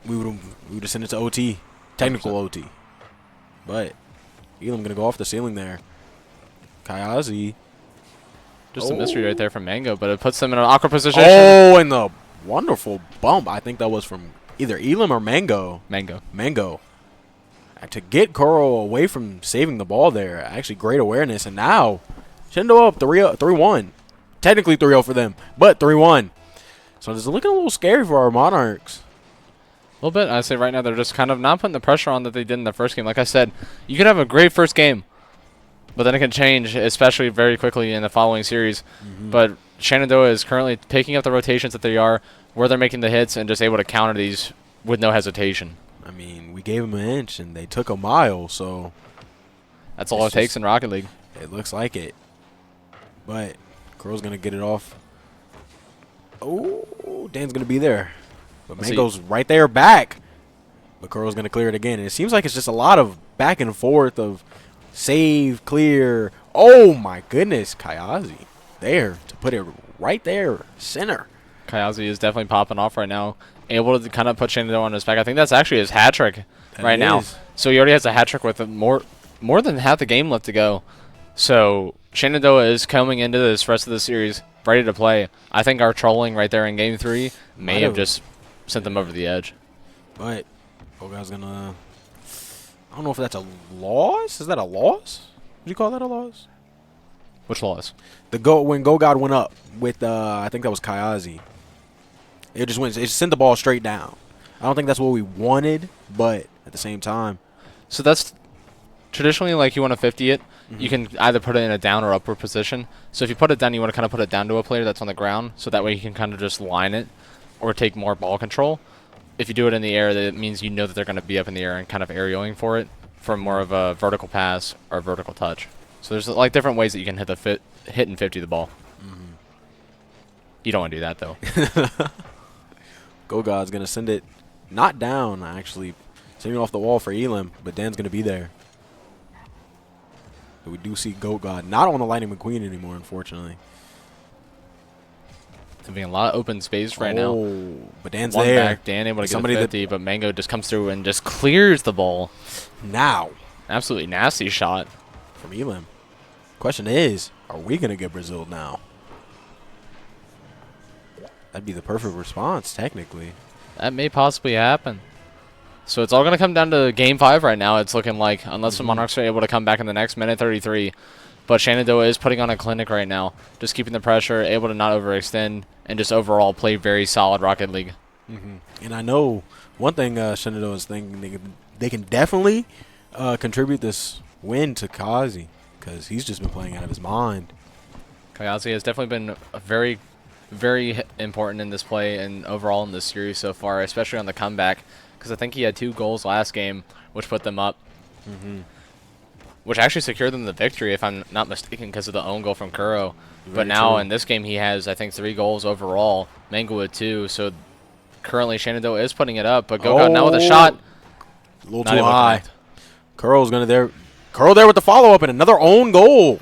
We would have sent it to OT, technical 100%. OT. But Elam gonna go off the ceiling there. Kayazi. Just a mystery right there from Mango, but it puts them in an awkward position. Oh, and the wonderful bump. I think that was from either Elam or Mango. Mango. To get Kuro away from saving the ball there. Actually, great awareness. And now, Shenandoah up 3-1. Technically 3-0 for them, but 3-1. So it's looking a little scary for our Monarchs. A little bit. I say right now they're just kind of not putting the pressure on that they did in the first game. Like I said, you can have a great first game, but then it can change, especially very quickly in the following series. But Shenandoah is currently picking up the rotations that they are, where they're making the hits, and just able to counter these with no hesitation. I mean, we gave them an inch, and they took a mile, so that's all it takes in Rocket League. It looks like it. But Curl's going to get it off. Oh, Dan's going to be there. But Mango's right there back. But Curl's going to clear it again. And it seems like it's just a lot of back and forth of save, clear. Oh, my goodness. Kayazi there to put it right there, center. Kayazi is definitely popping off right now. Able to kind of put Shenandoah on his back. I think that's actually his hat trick right now. So he already has a hat trick with more than half the game left to go. So Shenandoah is coming into this rest of the series ready to play. I think our trolling right there in Game 3 may have just sent them over the edge. But Gogad's going to... I don't know if that's a loss. Is that a loss? Would you call that a loss? Which loss? When Gogod went up with, I think that was Kayazi. It just sent the ball straight down. I don't think that's what we wanted, but at the same time. So that's traditionally like you want to 50 it. You can either put it in a down or upward position. So if you put it down, you want to kind of put it down to a player that's on the ground, so that way you can kind of just line it. or take more ball control. If you do it in the air, that means you know that they're going to be up in the air and kind of aerialing for it for more of a vertical pass or vertical touch. So there's like different ways that you can hit and 50 the ball. You don't want to do that though. Gogod's going to send it not down, actually. Sending it off the wall for Elam, but Dan's going to be there. But we do see Gogod not on the Lightning McQueen anymore, unfortunately. Having a lot of open space right now. But Dan's One there. back, Dan able to get the 50, but Mango just comes through and just clears the ball. Now. Absolutely nasty shot. From Elam. Question is, are we going to get Brazil now? That'd be the perfect response, technically. That may possibly happen. So it's all going to come down to Game 5 right now, it's looking like, unless the Monarchs are able to come back in the next minute 33. But Shenandoah is putting on a clinic right now, just keeping the pressure, able to not overextend, and just overall play very solid Rocket League. And I know one thing Shenandoah is thinking, they can definitely contribute this win to Kazi, because he's just been playing out of his mind. Kazi has definitely been a very, very important in this play and overall in this series so far, especially on the comeback, because I think he had 2 goals last game, which put them up. Which actually secured them the victory, if I'm not mistaken, because of the own goal from Kuro. But now in this game, he has, I think, 3 goals overall. Mango with 2. So currently, Shenandoah is putting it up. But Gogod now with a shot. A little too high. Kuro's going to there. Kuro there with the follow-up and another own goal.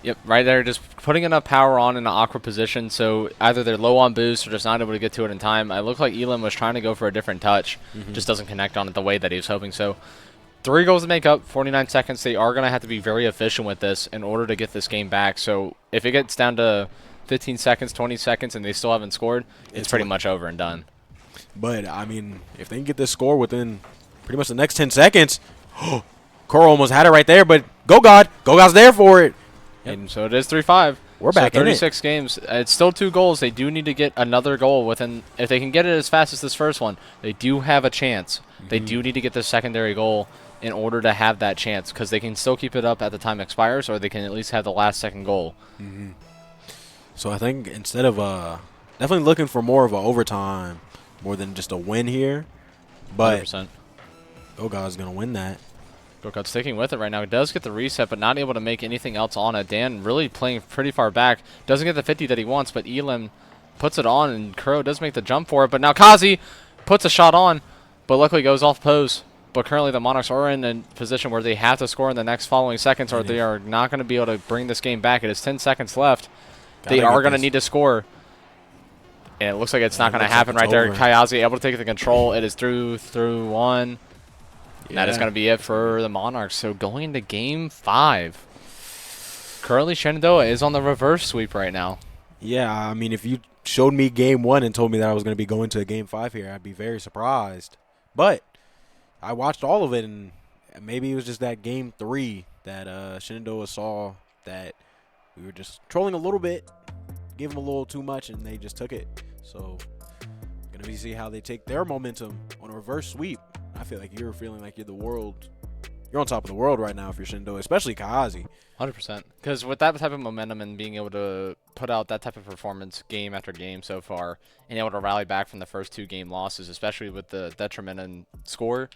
Yep, right there, just putting enough power on in an awkward position. So either they're low on boost or just not able to get to it in time. It looked like Elam was trying to go for a different touch. Just doesn't connect on it the way that he was hoping. So 3 goals to make up, 49 seconds. They are going to have to be very efficient with this in order to get this game back. So if it gets down to 15 seconds, 20 seconds, and they still haven't scored, it's pretty much over and done. But, I mean, if they can get this score within pretty much the next 10 seconds, Kuro almost had it right there, but Gogod's there for it. And so it is 3-5. We're back in it. 36 games. It's still 2 goals. They do need to get another goal within. If they can get it as fast as this first one, they do have a chance. They do need to get the secondary goal in order to have that chance, because they can still keep it up at the time it expires, or they can at least have the last second goal. So I think instead of definitely looking for more of an overtime, more than just a win here, but 100%. Gogod's going to win that. Gokad sticking with it right now. He does get the reset, but not able to make anything else on it. Dan really playing pretty far back. Doesn't get the 50 that he wants, but Elam puts it on, and Kuro does make the jump for it. But now Kazi puts a shot on, but luckily goes off pose. But currently the Monarchs are in a position where they have to score in the next following seconds, or they are not going to be able to bring this game back. It is 10 seconds left. They are going to need to score. And it looks like it's not going to happen right there. Kayazi able to take the control. It is through one. And that is going to be it for the Monarchs. So going into Game 5. Currently, Shenandoah is on the reverse sweep right now. Yeah, I mean, if you showed me Game 1 and told me that I was going to be going to a Game 5 here, I'd be very surprised. But I watched all of it, and maybe it was just that Game 3 that Shenandoah saw that we were just trolling a little bit, gave them a little too much, and they just took it. So going to see how they take their momentum on a reverse sweep. I feel like you're feeling like you're the world. You're on top of the world right now if you're Shenandoah, especially Kazi. 100%. Because with that type of momentum and being able to put out that type of performance game after game so far, and able to rally back from the first 2 game losses, especially with the detriment in score,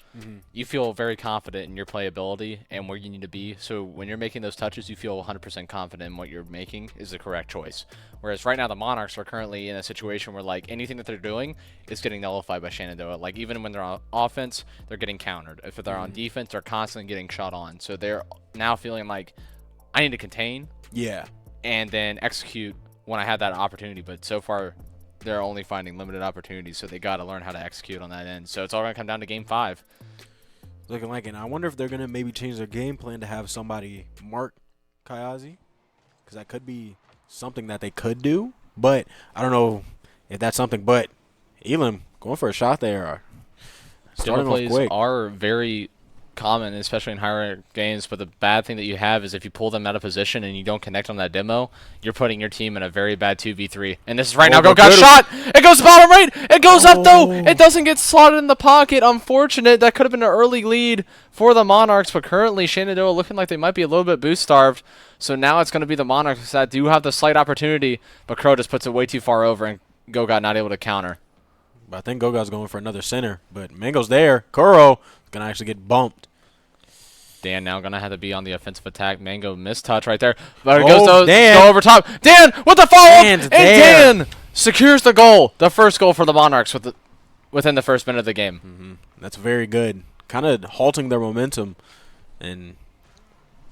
you feel very confident in your playability and where you need to be. So when you're making those touches, you feel 100% confident in what you're making is the correct choice. Whereas right now the Monarchs are currently in a situation where like anything that they're doing is getting nullified by Shenandoah. Like even when they're on offense, they're getting countered. If they're on defense, they're constantly getting shot on. So they're now feeling like, I need to contain, and then execute when I have that opportunity. But so far, they're only finding limited opportunities, so they got to learn how to execute on that end. So it's all going to come down to Game 5. Looking like it. I wonder if they're going to maybe change their game plan to have somebody mark Kayazi, because that could be something that they could do. But I don't know if that's something. But Elam going for a shot there. Starting plays quick. Are very common, especially in higher games, but the bad thing that you have is if you pull them out of position and you don't connect on that demo, you're putting your team in a very bad 2v3. And this is right now, Go got shot! It goes bottom right! It goes up though! It doesn't get slotted in the pocket. Unfortunate. That could have been an early lead for the Monarchs, but currently Shenandoah looking like they might be a little bit boost starved. So now it's going to be the Monarchs that do have the slight opportunity, but Crow just puts it way too far over and Gogot not able to counter. But I think Gogot's going for another center, but Mango's there. Kuro is going to actually get bumped. Dan now going to have to be on the offensive attack. Mango missed touch right there. But it goes go over top. Dan with the follow-up, and Dan secures the goal. The first goal for the Monarchs within the first minute of the game. That's very good. Kind of halting their momentum. And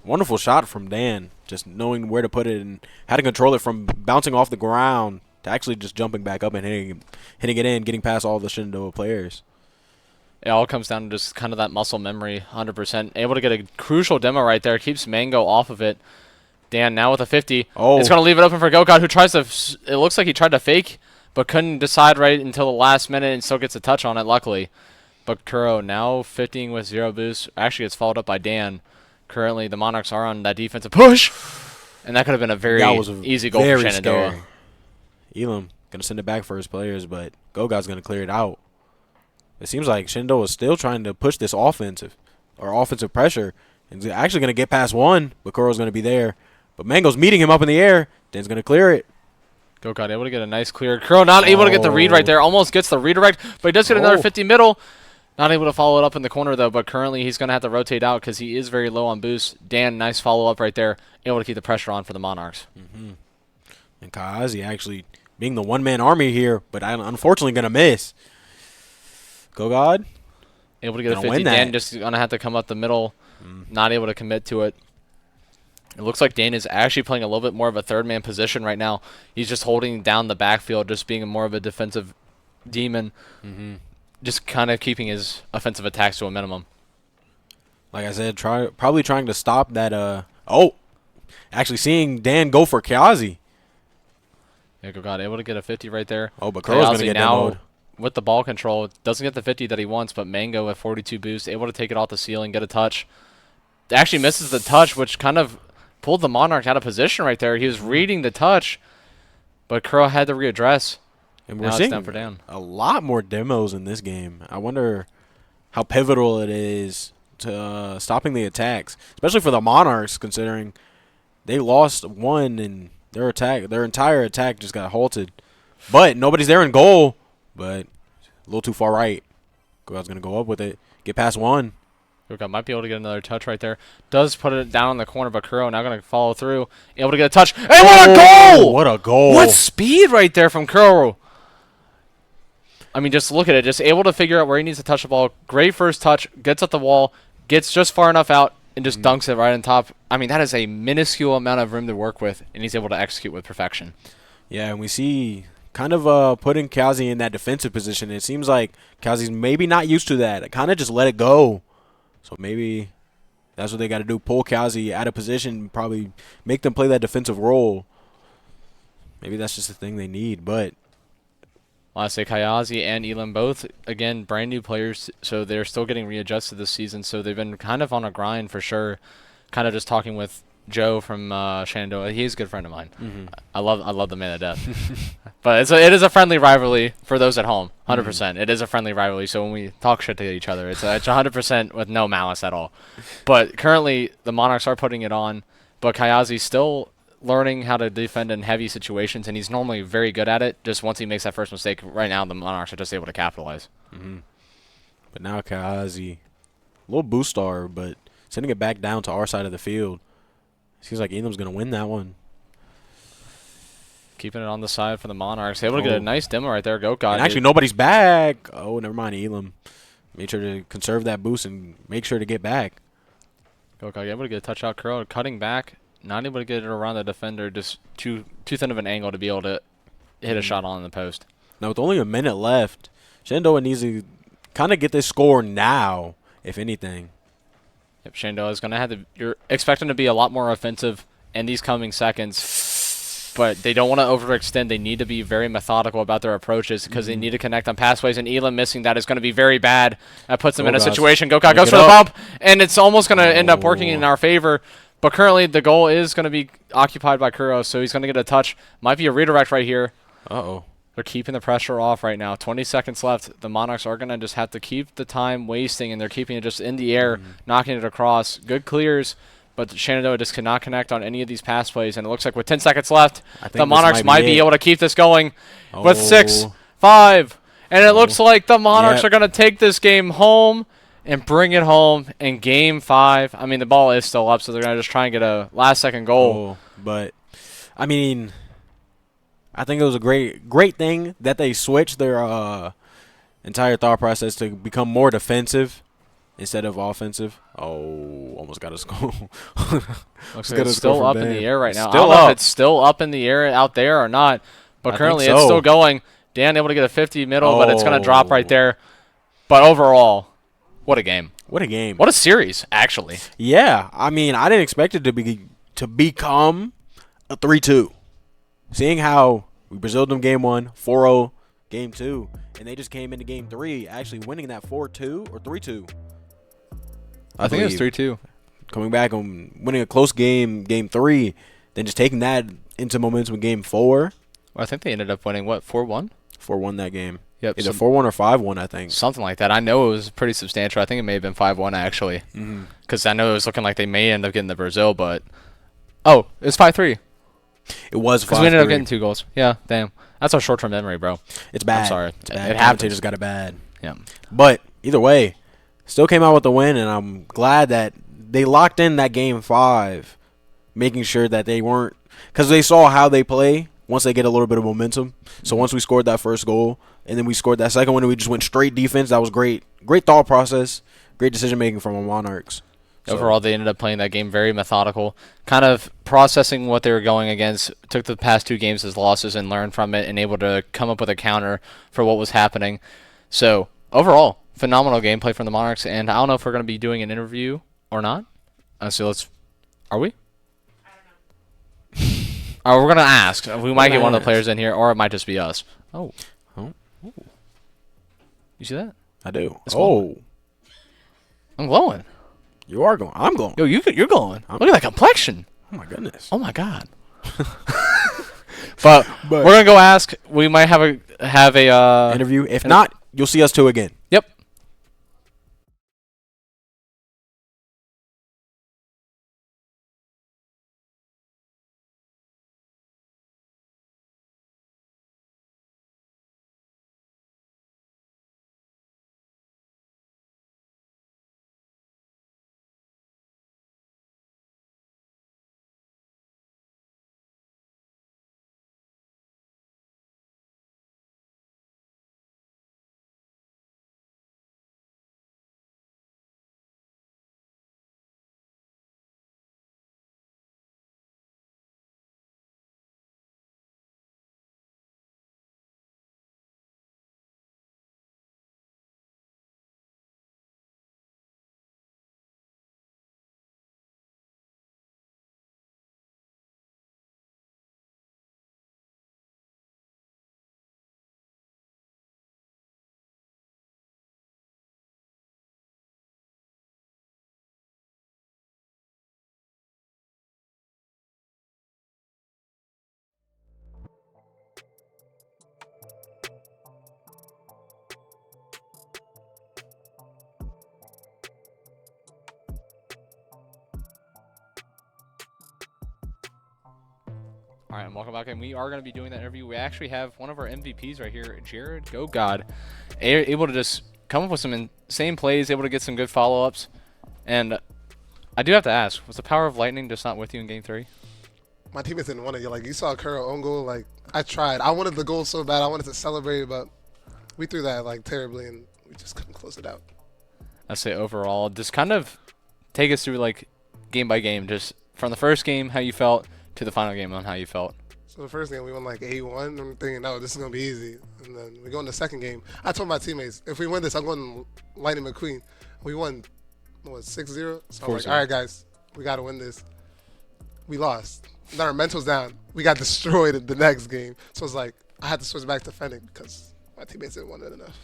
wonderful shot from Dan, just knowing where to put it and how to control it from bouncing off the ground to actually just jumping back up and hitting it in, getting past all the Shenandoah players. It all comes down to just kind of that muscle memory, 100%. Able to get a crucial demo right there. Keeps Mango off of it. Dan now with a 50. Oh. It's going to leave it open for Gogot, who tries to... It looks like he tried to fake, but couldn't decide right until the last minute and still gets a touch on it, luckily. But Kuro now 50 with 0 boost. Actually, it's followed up by Dan. Currently, the Monarchs are on that defensive push. And that could have been a very easy goal for Shenandoah. Scary. Elam going to send it back for his players, but Gogot's going to clear it out. It seems like Shenandoah is still trying to push this offensive pressure. And he's actually going to get past one, but Kuro's going to be there. But Mango's meeting him up in the air. Dan's going to clear it. Gogot able to get a nice clear. Kuro not able to get the read right there. Almost gets the redirect, but he does get another 50 middle. Not able to follow it up in the corner, though, but currently he's going to have to rotate out because he is very low on boost. Dan, nice follow-up right there. Able to keep the pressure on for the Monarchs. And Kayazi actually being the one-man army here, but I'm unfortunately going to miss. Gogot able to get a 50. Dan just going to have to come up the middle. Not able to commit to it. It looks like Dan is actually playing a little bit more of a third-man position right now. He's just holding down the backfield, just being more of a defensive demon. Just kind of keeping his offensive attacks to a minimum. Like I said, probably trying to stop that. Actually seeing Dan go for Kayazi. Yeah, Gogot able to get a 50 right there. Oh, but Kuro's going to get demoed. With the ball control, doesn't get the 50 that he wants, but Mango with 42 boost, able to take it off the ceiling, get a touch. Actually misses the touch, which kind of pulled the Monarch out of position right there. He was reading the touch, but Kuro had to readdress. And we're seeing a lot more demos in this game. I wonder how pivotal it is to stopping the attacks, especially for the Monarchs, considering they lost one and their entire attack just got halted. But nobody's there in goal. But a little too far right. Gogot's going to go up with it. Get past one. Gogot might be able to get another touch right there. Does put it down in the corner, but Kuro now going to follow through. Able to get a touch. Hey, what a goal! What a goal. What speed right there from Kuro. I mean, just look at it. Just able to figure out where he needs to touch the ball. Great first touch. Gets up the wall. Gets just far enough out and just dunks it right on top. I mean, that is a minuscule amount of room to work with, and he's able to execute with perfection. Yeah, and we see kind of putting Kazi in that defensive position. It seems like Kazi's maybe not used to that. Kind of just let it go. So maybe that's what they got to do. Pull Kazi out of position, probably make them play that defensive role. Maybe that's just the thing they need. But well, I say Kayazi and Elam both, again, brand new players, so they're still getting readjusted this season. So they've been kind of on a grind for sure. Kind of just talking with Joe from Shenandoah. He's a good friend of mine. I love the man to death. But it is a friendly rivalry for those at home. 100%. It is a friendly rivalry. So when we talk shit to each other, it's 100% with no malice at all. But currently the Monarchs are putting it on. But Kayazi's still learning how to defend in heavy situations, and he's normally very good at it. Just once he makes that first mistake, right now the Monarchs are just able to capitalize. But now Kayazi, a little boost star, but sending it back down to our side of the field. Seems like Elam's going to win that one. Keeping it on the side for the Monarchs. Able to get a nice demo right there. Gogot. And actually, nobody's back. Oh, never mind, Elam. Made sure to conserve that boost and make sure to get back. Gogot able to get a touch out. Kuro cutting back. Not able to get it around the defender. Just too thin of an angle to be able to hit a shot on the post. Now, with only a minute left, Shenandoah needs to kind of get this score now, if anything. Yep, Shenandoah is going to have to. You're expecting to be a lot more offensive in these coming seconds. but they don't want to overextend. They need to be very methodical about their approaches because they need to connect on pathways, and Elam missing that is going to be very bad. That puts them in a situation. Gokak goes for the bump, and it's almost going to end up working in our favor. But currently, the goal is going to be occupied by Kuro, so he's going to get a touch. Might be a redirect right here. Uh-oh. They're keeping the pressure off right now. 20 seconds left. The Monarchs are going to just have to keep the time wasting, and they're keeping it just in the air, knocking it across. Good clears, but Shenandoah just cannot connect on any of these pass plays, and it looks like with 10 seconds left, the Monarchs might be able to keep this going with 6, 5, and it looks like the Monarchs are going to take this game home and bring it home in Game 5. I mean, the ball is still up, so they're going to just try and get a last-second goal. But, I mean, I think it was a great thing that they switched their entire thought process to become more defensive instead of offensive. Oh, almost got a goal. Looks like it's still up in the air right now. I don't know if it's still up in the air out there or not, but currently it's still going. Dan able to get a 50 middle, but it's going to drop right there. But overall, what a game. What a game. What a series, actually. Yeah. I mean, I didn't expect it to become a 3-2. Seeing how we Braziled them Game 1, 4-0 Game 2, and they just came into Game 3 actually winning that 4-2 or 3-2. I think it was 3-2. Coming back and winning a close game, Game 3, then just taking that into momentum in Game 4. Well, I think they ended up winning, what, 4-1? 4-1 that game. Yep. Either 4-1 or 5-1, I think. Something like that. I know it was pretty substantial. I think it may have been 5-1, actually. Because I know it was looking like they may end up getting the Brazil, but... Oh, it was 5-3. It was 5-3. Because we ended up getting 2 goals. Yeah, damn. That's our short-term memory, bro. It's bad. I'm sorry. It's bad. It happens. Just got it bad. Yeah. But either way, still came out with the win, and I'm glad that they locked in that Game 5, making sure that they weren't... Because they saw how they play once they get a little bit of momentum. So once we scored that first goal, and then we scored that second one, and we just went straight defense. That was great. Great thought process. Great decision-making from our Monarchs. So. Overall, they ended up playing that game very methodical, kind of processing what they were going against, took the past 2 games as losses and learned from it, and able to come up with a counter for what was happening. So, overall, phenomenal gameplay from the Monarchs, and I don't know if we're going to be doing an interview or not. So are we? I don't know. We're going to ask. We might get one of the players in here, or it might just be us. Oh. Ooh. You see that? I do. It's glowing. I'm glowing. You are going. I'm going. Yo, you're glowing. Look at that complexion. Oh, my goodness. Oh, my God. but we're going to go ask. We might have a interview. If not, you'll see us 2 again. Yep. All right, and welcome back, and we are going to be doing that interview. We actually have one of our MVPs right here, Jared GoGod, able to just come up with some insane plays, able to get some good follow-ups. And I do have to ask, was the power of lightning just not with you in Game 3? My teammates didn't want it. Like, you saw Kuro own goal. Like, I tried. I wanted the goal so bad. I wanted to celebrate, but we threw that, like, terribly, and we just couldn't close it out. I'd say overall, just kind of take us through, like, game by game, just from the first game, how you felt, to the final game on how you felt. So the first game, we won like 8-1. I'm thinking, no, this is going to be easy. And then we go in the second game. I told my teammates, if we win this, I'm going Lightning McQueen. We won, what, 6-0? So I'm like, all right, guys, we got to win this. We lost then our mental's down. We got destroyed in the next game. So it's like I had to switch back to defending because my teammates didn't want it enough.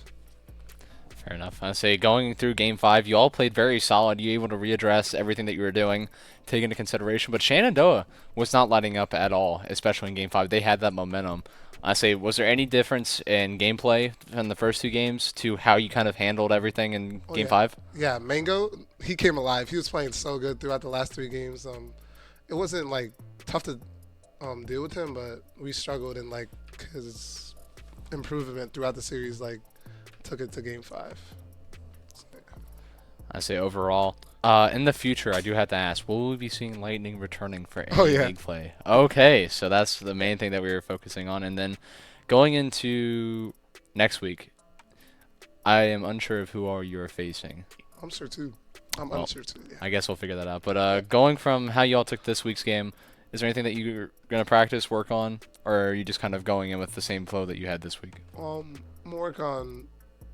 Fair enough. I say going through Game 5, you all played very solid. You were able to readdress everything that you were doing, take into consideration. But Shenandoah was not letting up at all, especially in Game 5. They had that momentum. I say, was there any difference in gameplay from the first 2 games to how you kind of handled everything in Game 5? Yeah, Mango, he came alive. He was playing so good throughout the last 3 games. It wasn't like tough to deal with him, but we struggled, and like his improvement throughout the series like took it to Game 5. So, yeah. I say overall, in the future, I do have to ask, will we be seeing Lightning returning for any league play? Okay, so that's the main thing that we were focusing on. And then going into next week, I am unsure of who all you're facing. I'm sure too. I'm unsure too. Yeah. I guess we'll figure that out. But going from how you all took this week's game, is there anything that you're going to practice, work on, or are you just kind of going in with the same flow that you had this week? More work on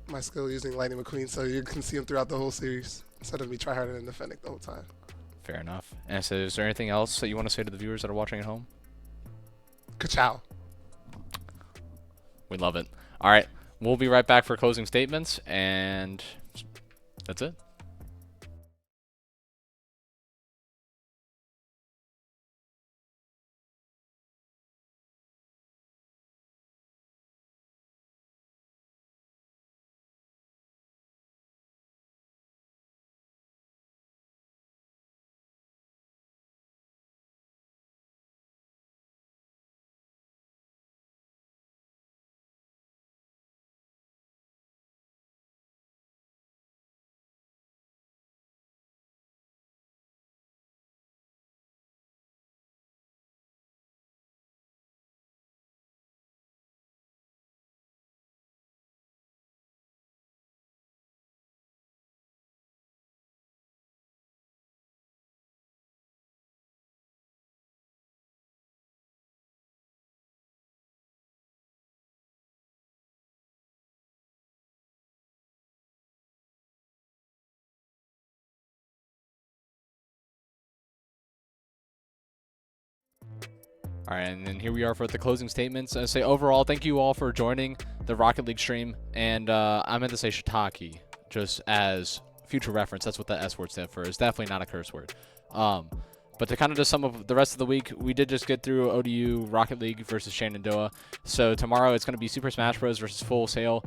my skill using Lightning McQueen so you can see him throughout the whole series instead of me try harder and defending the whole time. Fair enough. And so is there anything else that you want to say to the viewers that are watching at home? Ka-chow. We love it. All right. We'll be right back for closing statements, and that's it. All right, and then here we are for the closing statements. I say overall, thank you all for joining the Rocket League stream. And I meant to say shiitake, just as future reference. That's what the S word stands for. It's definitely not a curse word. But to kind of just sum up the rest of the week, we did just get through ODU Rocket League versus Shenandoah. So tomorrow it's going to be Super Smash Bros. Versus Full Sail.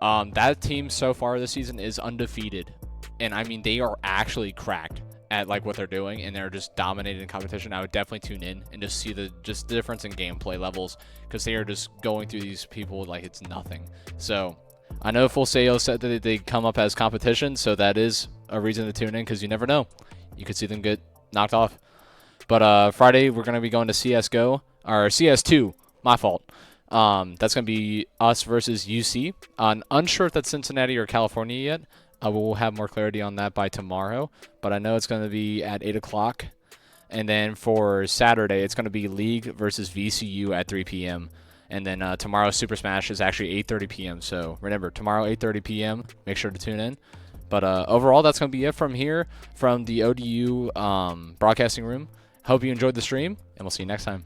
That team so far this season is undefeated. And I mean, they are actually cracked at like what they're doing, and they're just dominating competition. I would definitely tune in and just see the difference in gameplay levels, because they are just going through these people like it's nothing. So I know Full Sail said that they come up as competition, so that is a reason to tune in, because you never know. You could see them get knocked off. But Friday we're going to be going to CSGO, or CS2, my fault. That's going to be us versus UC. Unsure if that's Cincinnati or California yet. We'll have more clarity on that by tomorrow, but I know it's going to be at 8 o'clock. And then for Saturday, it's going to be League versus VCU at 3 p.m. And then tomorrow, Super Smash is actually 8:30 p.m. So remember, tomorrow, 8:30 p.m., make sure to tune in. But overall, that's going to be it from here, from the ODU broadcasting room. Hope you enjoyed the stream, and we'll see you next time.